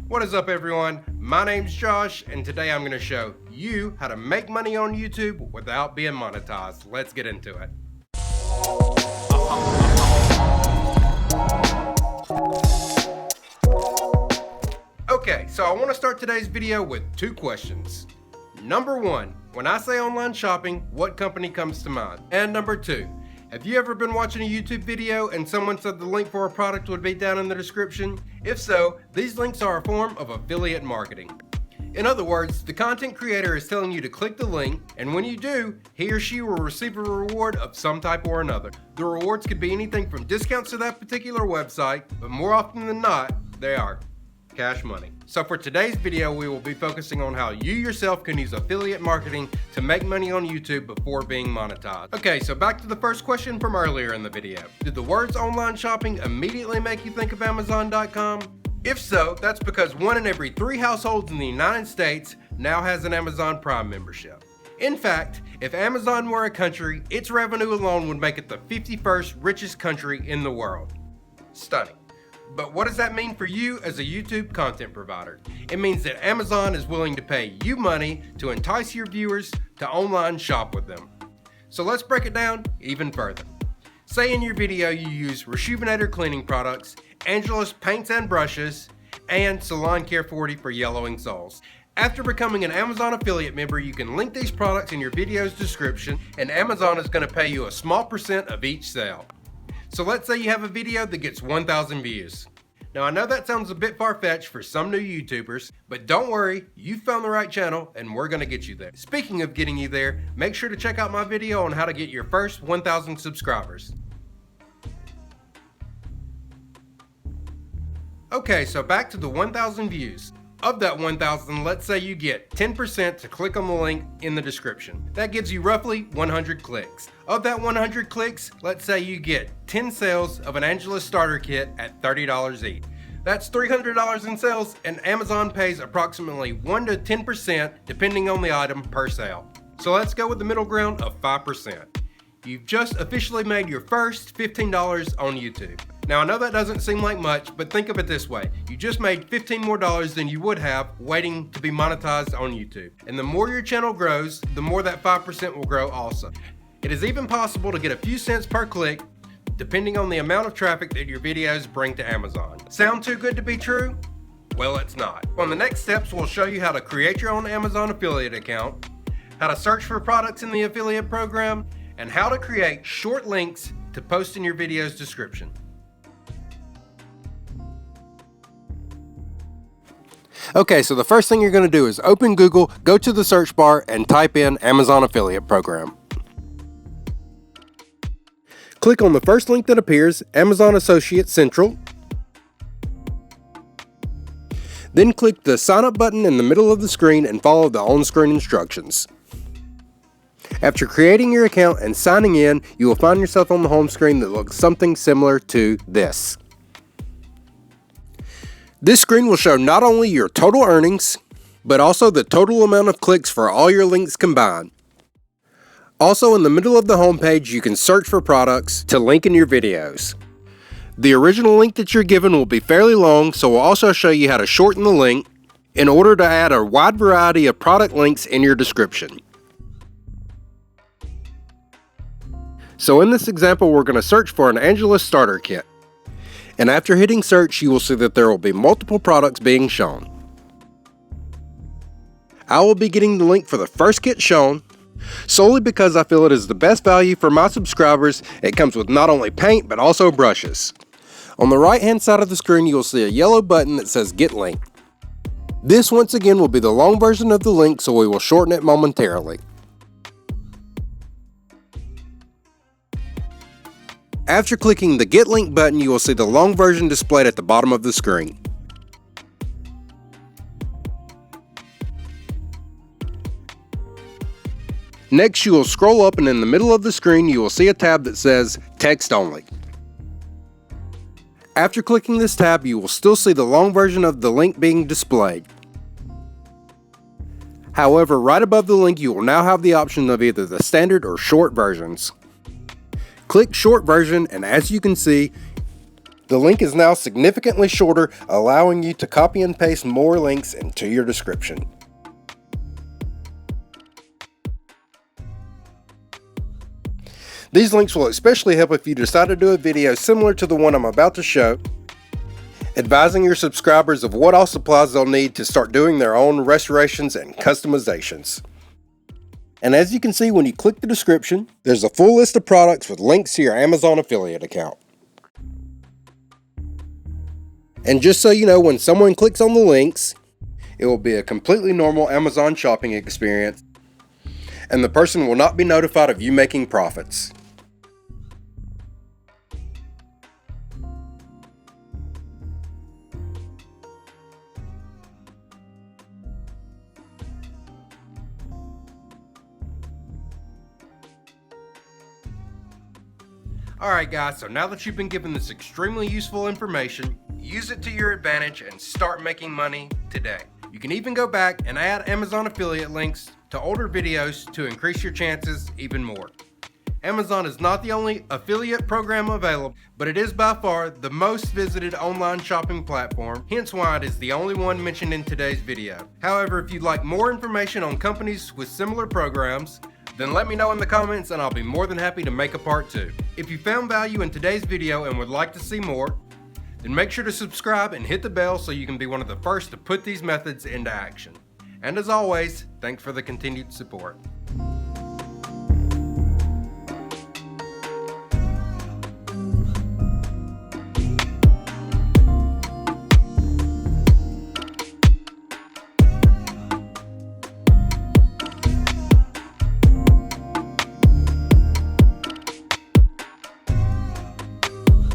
What is up, everyone? My name's Josh, and today I'm going to show you how to make money on YouTube without being monetized. Let's get into it. Okay, so I want to start today's video with two questions. Number one, when I say online shopping, what company comes to mind? And number two, have you ever been watching a YouTube video and someone said the link for a product would be down in the description? If so, these links are a form of affiliate marketing. In other words, the content creator is telling you to click the link, and when you do, he or she will receive a reward of some type or another. The rewards could be anything from discounts to that particular website, but more often than not, they are cash money. So for today's video, we will be focusing on how you yourself can use affiliate marketing to make money on YouTube before being monetized. Okay, so back to the first question from earlier in the video. Did the words online shopping immediately make you think of Amazon.com? If so, that's because 1 in every 3 households in the United States now has an Amazon Prime membership. In fact, if Amazon were a country, its revenue alone would make it the 51st richest country in the world. Stunning. But what does that mean for you as a YouTube content provider? It means that Amazon is willing to pay you money to entice your viewers to online shop with them. So let's break it down even further. Say in your video you use Rejuvenator cleaning products, Angelus paints and brushes, and Salon Care 40 for yellowing soles. After becoming an Amazon affiliate member, you can link these products in your video's description, and Amazon is going to pay you a small percent of each sale. So let's say you have a video that gets 1,000 views. Now I know that sounds a bit far-fetched for some new YouTubers, but don't worry, you found the right channel and we're gonna get you there. Speaking of getting you there, make sure to check out my video on how to get your first 1,000 subscribers. Okay, so back to the 1,000 views. Of that 1,000, let's say you get 10% to click on the link in the description. That gives you roughly 100 clicks. Of that 100 clicks, let's say you get 10 sales of an Angelus starter kit at $30 each. That's $300 in sales, and Amazon pays approximately 1 to 10% depending on the item per sale. So let's go with the middle ground of 5%. You've just officially made your first $15 on YouTube. Now I know that doesn't seem like much, but think of it this way. You just made $15 more than you would have waiting to be monetized on YouTube. And the more your channel grows, the more that 5% will grow also. It is even possible to get a few cents per click, depending on the amount of traffic that your videos bring to Amazon. Sound too good to be true? Well, it's not. On the next steps, we'll show you how to create your own Amazon affiliate account, how to search for products in the affiliate program, and how to create short links to post in your video's description. Okay, so the first thing you're going to do is open Google, go to the search bar, and type in Amazon Affiliate Program. Click on the first link that appears, Amazon Associate Central. Then click the Sign Up button in the middle of the screen and follow the on-screen instructions. After creating your account and signing in, you will find yourself on the home screen that looks something similar to this. This screen will show not only your total earnings, but also the total amount of clicks for all your links combined. Also, in the middle of the home page, you can search for products to link in your videos. The original link that you're given will be fairly long, so we'll also show you how to shorten the link in order to add a wide variety of product links in your description. So in this example, we're going to search for an Angelus starter kit. And after hitting search, you will see that there will be multiple products being shown. I will be getting the link for the first kit shown, solely because I feel it is the best value for my subscribers. It comes with not only paint, but also brushes. On the right hand side of the screen, you will see a yellow button that says Get Link. This once again will be the long version of the link, so we will shorten it momentarily. After clicking the Get Link button, you will see the long version displayed at the bottom of the screen. Next, you will scroll up, and in the middle of the screen, you will see a tab that says Text Only. After clicking this tab, you will still see the long version of the link being displayed. However, right above the link, you will now have the option of either the standard or short versions. Click short version, and as you can see, The link is now significantly shorter, allowing you to copy and paste more links into your description. These links will especially help if you decide to do a video similar to the one I'm about to show, advising your subscribers of what all supplies they'll need to start doing their own restorations and customizations. And as you can see when you click the description, there's a full list of products with links to your Amazon affiliate account. And just so you know, when someone clicks on the links, it will be a completely normal Amazon shopping experience, and the person will not be notified of you making profits. Alright guys, so now that you've been given this extremely useful information, use it to your advantage and start making money today. You can even go back and add Amazon affiliate links to older videos to increase your chances even more. Amazon is not the only affiliate program available, but it is by far the most visited online shopping platform, hence why it is the only one mentioned in today's video. However, if you'd like more information on companies with similar programs, then let me know in the comments and I'll be more than happy to make a part 2. If you found value in today's video and would like to see more, then make sure to subscribe and hit the bell so you can be one of the first to put these methods into action. And as always, thanks for the continued support.